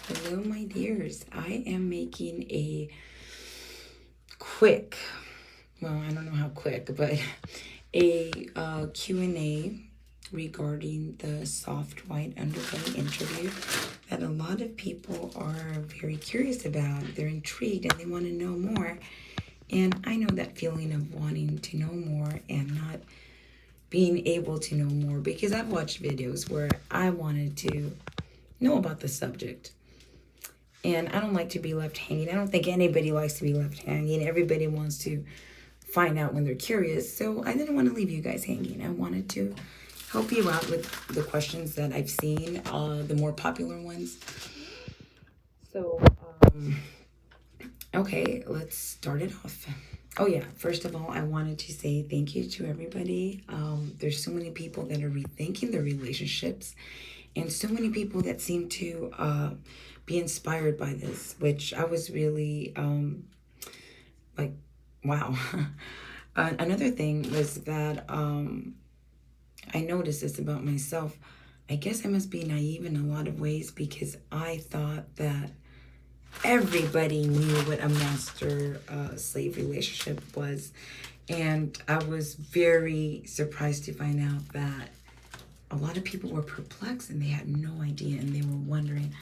Hello, my dears. I am making a quick, well, I don't know how quick, but a Q&A regarding the soft white underbelly interview that a lot of people are very curious about. They're intrigued and they want to know more. And I know that feeling of wanting to know more and not being able to know more because I've watched videos where I wanted to know about the subject. And I don't like to be left hanging. I don't think anybody likes to be left hanging. Everybody wants to find out when they're curious. So I didn't want to leave you guys hanging. I wanted to help you out with the questions that I've seen, the more popular ones. So, okay, let's start it off. Oh, yeah. First of all, I wanted to say thank you to everybody. There's so many people that are rethinking their relationships, and so many people that seem to be inspired by this, which I was really like, wow. Another thing was that I noticed this about myself. I guess I must be naive in a lot of ways because I thought that everybody knew what a master slave relationship was. And I was very surprised to find out that a lot of people were perplexed and they had no idea and they were wondering,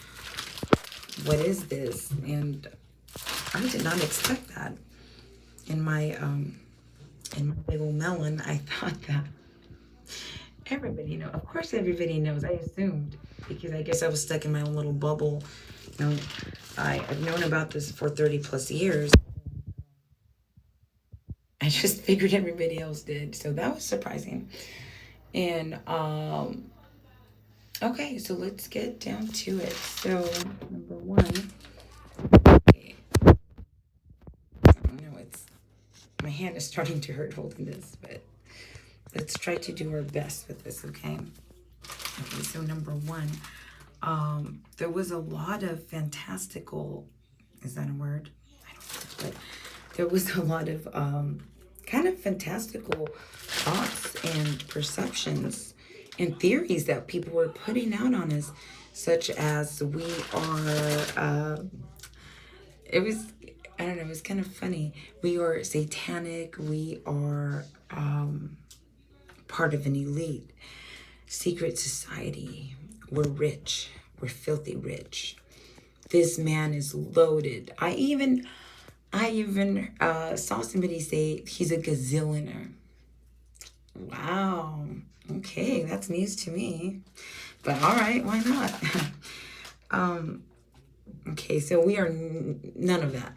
what is this? And I did not expect that. In my big old melon, I thought that everybody knows. Of course, everybody knows. I assumed because I guess I was stuck in my own little bubble. You know, I've known about this for 30 plus years. I just figured everybody else did, so that was surprising. And okay, so let's get down to it. So number one, okay, I know it's my hand is starting to hurt holding this, but let's try to do our best with this, okay? Okay, so number one, there was a lot of fantastical, is that a word? I don't know, but there was a lot of kind of fantastical thoughts and perceptions and theories that people were putting out on us, such as we are, it was, I don't know, it was kind of funny. We are satanic, we are part of an elite secret society. We're rich. We're filthy rich. This man is loaded. I even saw somebody say he's a gazillionaire. Wow. Okay, that's news to me. But all right, why not? Okay, so we are none of that.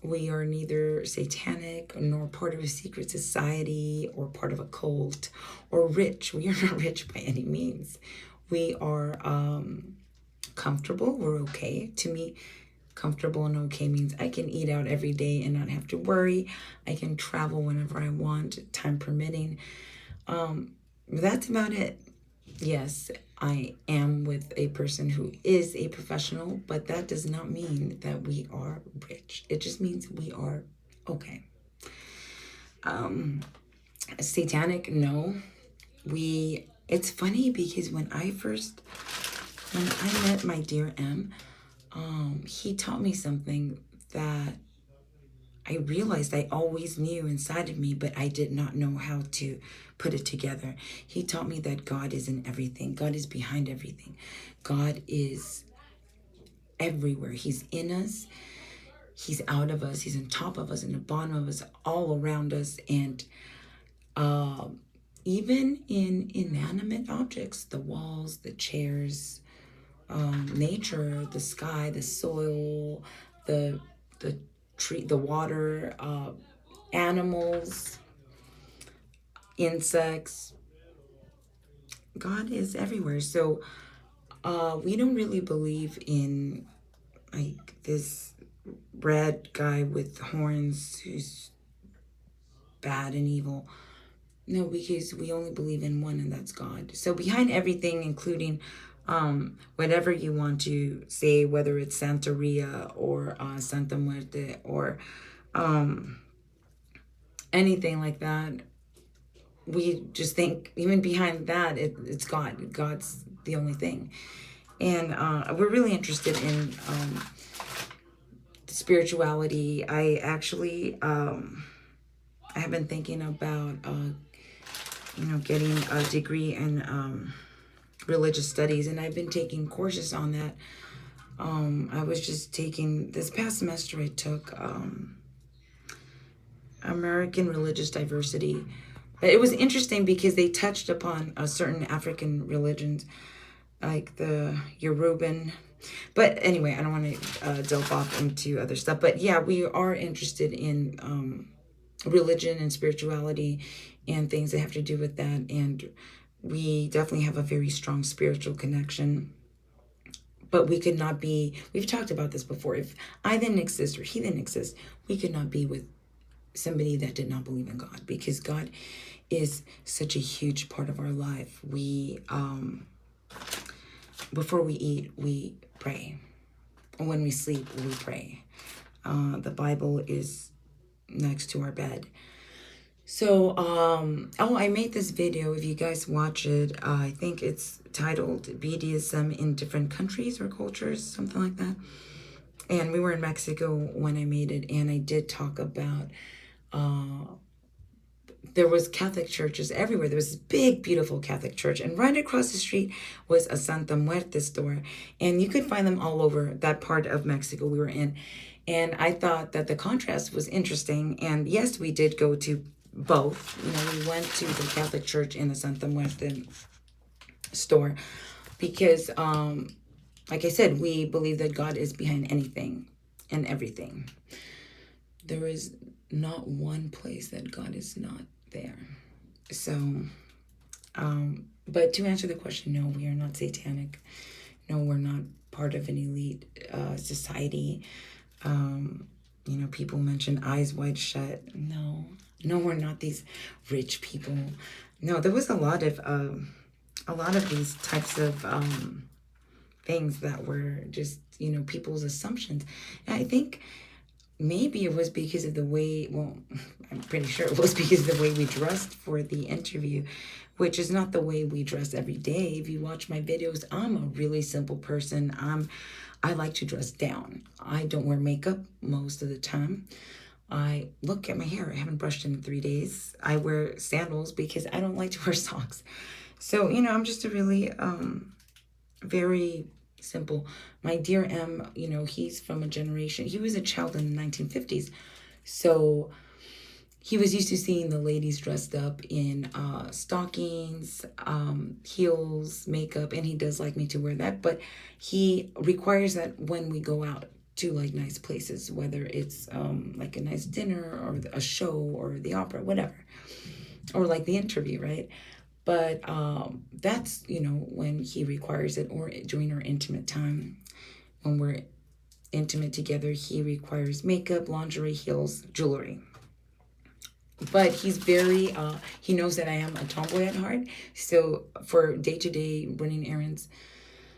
We are neither satanic nor part of a secret society or part of a cult or rich. We are not rich by any means. We are comfortable. We're okay. To me, comfortable and okay means I can eat out every day and not have to worry. I can travel whenever I want, time permitting. That's about it. Yes, I am with a person who is a professional, but that does not mean that we are rich. It just means we are okay. Satanic, no. It's funny because when I met my dear M, he taught me something that I realized I always knew inside of me, but I did not know how to put it together. He taught me that God is in everything. God is behind everything. God is everywhere. He's in us. He's out of us. He's on top of us, in the bottom of us, all around us. And even in inanimate objects, the walls, the chairs, nature, the sky, the soil, the tree, the water, animals, insects. God is everywhere. So we don't really believe in like this red guy with horns who's bad and evil. No, because we only believe in one, and that's God. So behind everything, including whatever you want to say, whether it's Santeria or Santa Muerte or anything like that, we just think even behind that, it's God. God's the only thing. And we're really interested in spirituality. I actually, I have been thinking about, getting a degree in religious studies, and I've been taking courses on that. I was just taking, this past semester, I took American Religious Diversity. But it was interesting because they touched upon certain African religions, like the Yoruban. But anyway, I don't want to delve off into other stuff. But yeah, we are interested in religion and spirituality and things that have to do with that. And we definitely have a very strong spiritual connection. But we could not be, we've talked about this before. If I didn't exist or he didn't exist, we could not be with somebody that did not believe in God, because God is such a huge part of our life. We, before we eat, we pray. When we sleep, we pray. The Bible is next to our bed. So, I made this video. If you guys watch it, I think it's titled BDSM in Different Countries or Cultures, something like that. And we were in Mexico when I made it, and I did talk about, there was Catholic churches everywhere. There was this big, beautiful Catholic church, and right across the street was a Santa Muerte store, and you could find them all over that part of Mexico we were in. And I thought that the contrast was interesting, and yes, we did go to both. We went to the Catholic church and the Santa Muerte store because, like I said, we believe that God is behind anything and everything. There is not one place that God is not there. So, but to answer the question, no, we are not satanic. No, we're not part of an elite society. People mention eyes wide shut. No, we're not these rich people. No, there was a lot of these types of things that were just, people's assumptions. And I think maybe it was because of the way, well, I'm pretty sure it was because of the way we dressed for the interview, which is not the way we dress every day. If you watch my videos, I'm a really simple person. I like to dress down. I don't wear makeup most of the time. I look at my hair. I haven't brushed in 3 days. I wear sandals because I don't like to wear socks. So, I'm just a really very simple. My dear M, he's from a generation. He was a child in the 1950s. So he was used to seeing the ladies dressed up in stockings, heels, makeup, and he does like me to wear that. But he requires that when we go out to like nice places, whether it's like a nice dinner or a show or the opera, whatever, or like the interview, right? But that's, when he requires it, or during our intimate time, when we're intimate together, he requires makeup, lingerie, heels, jewelry. But he's very, he knows that I am a tomboy at heart. So for day-to-day running errands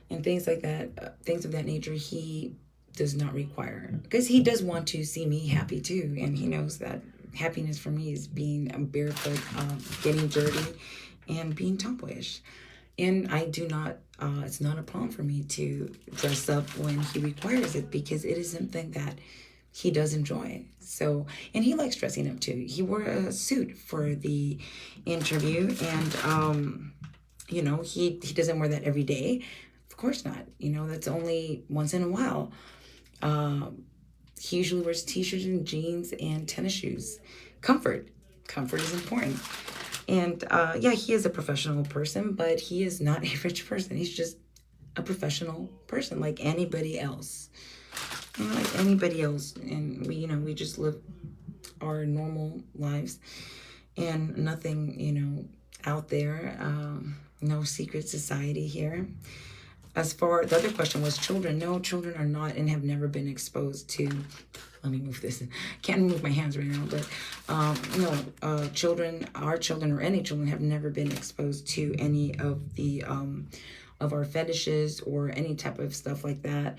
and things like that, things of that nature, he does not require. Because he does want to see me happy too. And he knows that happiness for me is being barefoot, getting dirty, and being tomboyish. And I do not, it's not a problem for me to dress up when he requires it, because it is something that he does enjoy. So, and he likes dressing up too. He wore a suit for the interview, and, he doesn't wear that every day. Of course not. That's only once in a while. He usually wears t-shirts and jeans and tennis shoes. Comfort is important. And yeah, he is a professional person, but he is not a rich person. He's just a professional person like anybody else. Like anybody else. And we just live our normal lives, and nothing, out there. No secret society here. As far, the other question was children. No, children are not and have never been exposed to, let me move this. Can't move my hands right now, but no, children, our children or any children have never been exposed to any of the, of our fetishes or any type of stuff like that.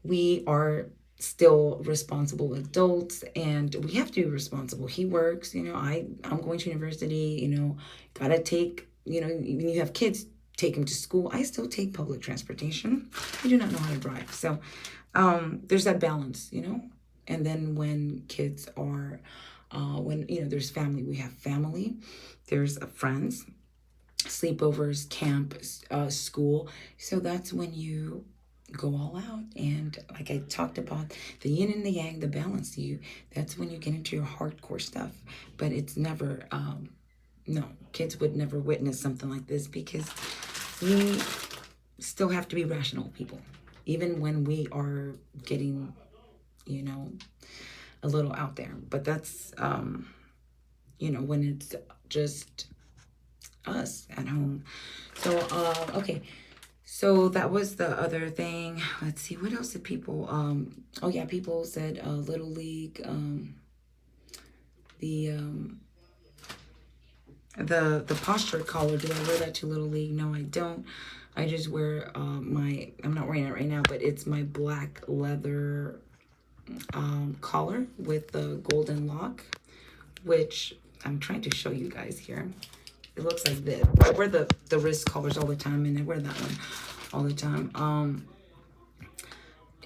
We are still responsible adults, and we have to be responsible. He works, I'm going to university, gotta take, when you have kids, take them to school. I still take public transportation. I do not know how to drive. So there's that balance, you know? And then when kids are, when, you know, there's family, we have family, there's friends, sleepovers, camp, school. So that's when you go all out. And like I talked about, the yin and the yang, the balance, that's when you get into your hardcore stuff. But it's never, no, kids would never witness something like this, because we still have to be rational people, even when we are getting, you know, a little out there. But that's, you know, when it's just us at home. So, okay. So that was the other thing. Let's see, what else did people, oh yeah, people said, Little League, the posture collar, do I wear that to Little League? No, I don't. I just wear, I'm not wearing it right now, but it's my black leather, collar with the golden lock, which I'm trying to show you guys here. It looks like this. I wear the wrist collars all the time, and I wear that one all the time.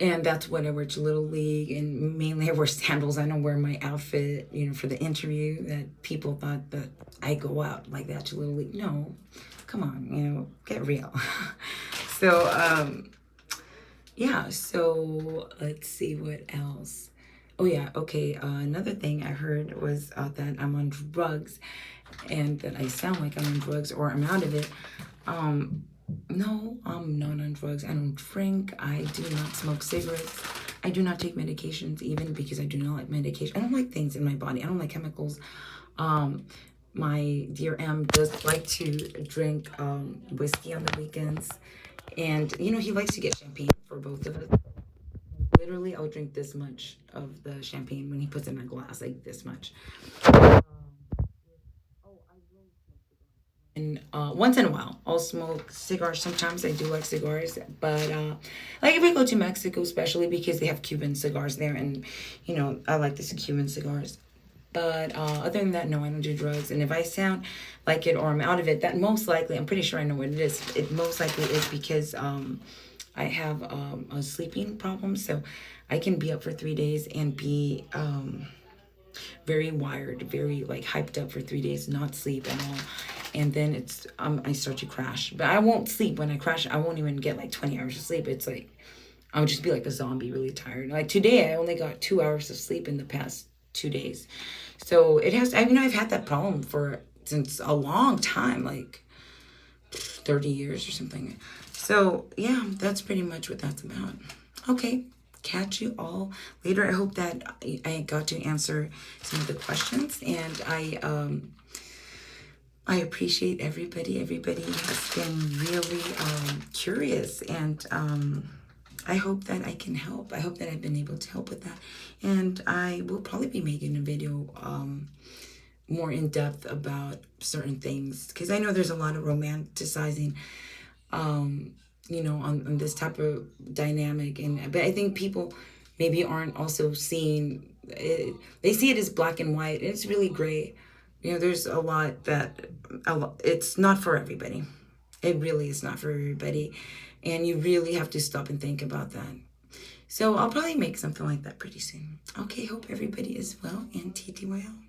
And that's what I wear to Little League, and mainly I wear sandals. I don't wear my outfit, you know, for the interview, that people thought that I go out like that to Little League. No, come on, you know, get real. So, yeah, so let's see what else. Oh yeah, okay, another thing I heard was that I'm on drugs, and that I sound like I'm on drugs or I'm out of it. No, I'm not on drugs. I don't drink. I do not smoke cigarettes. I do not take medications, even because I do not like medication. I don't like things in my body. I don't like chemicals. My dear M does like to drink whiskey on the weekends. And, you know, he likes to get champagne for both of us. Literally, I'll drink this much of the champagne when he puts it in a glass, like this much. And once in a while, I'll smoke cigars. Sometimes I do like cigars, but like if I go to Mexico, especially because they have Cuban cigars there, and you know I like this Cuban cigars. But other than that, no, I don't do drugs. And if I sound like it or I'm out of it, that most likely, I'm pretty sure I know what it is. It most likely is because I have a sleeping problem, so I can be up for 3 days and be very wired, very like hyped up for 3 days, not sleep at all. And then it's I start to crash. But I won't sleep. When I crash, I won't even get like 20 hours of sleep. It's like I'll just be like a zombie, really tired. Like today, I only got 2 hours of sleep in the past 2 days. So it has, I mean, I've had that problem since a long time, like 30 years or something. So yeah, that's pretty much what that's about. Okay, catch you all later. I hope that I got to answer some of the questions, and I appreciate everybody. Everybody has been really curious, and I hope that I can help. I hope that I've been able to help with that. And I will probably be making a video more in depth about certain things, because I know there's a lot of romanticizing, you know, on this type of dynamic. But I think people maybe aren't also seeing it. They see it as black and white, and it's really gray. You know, there's it's not for everybody. It really is not for everybody. And you really have to stop and think about that. So I'll probably make something like that pretty soon. Okay, hope everybody is well, and TTYL.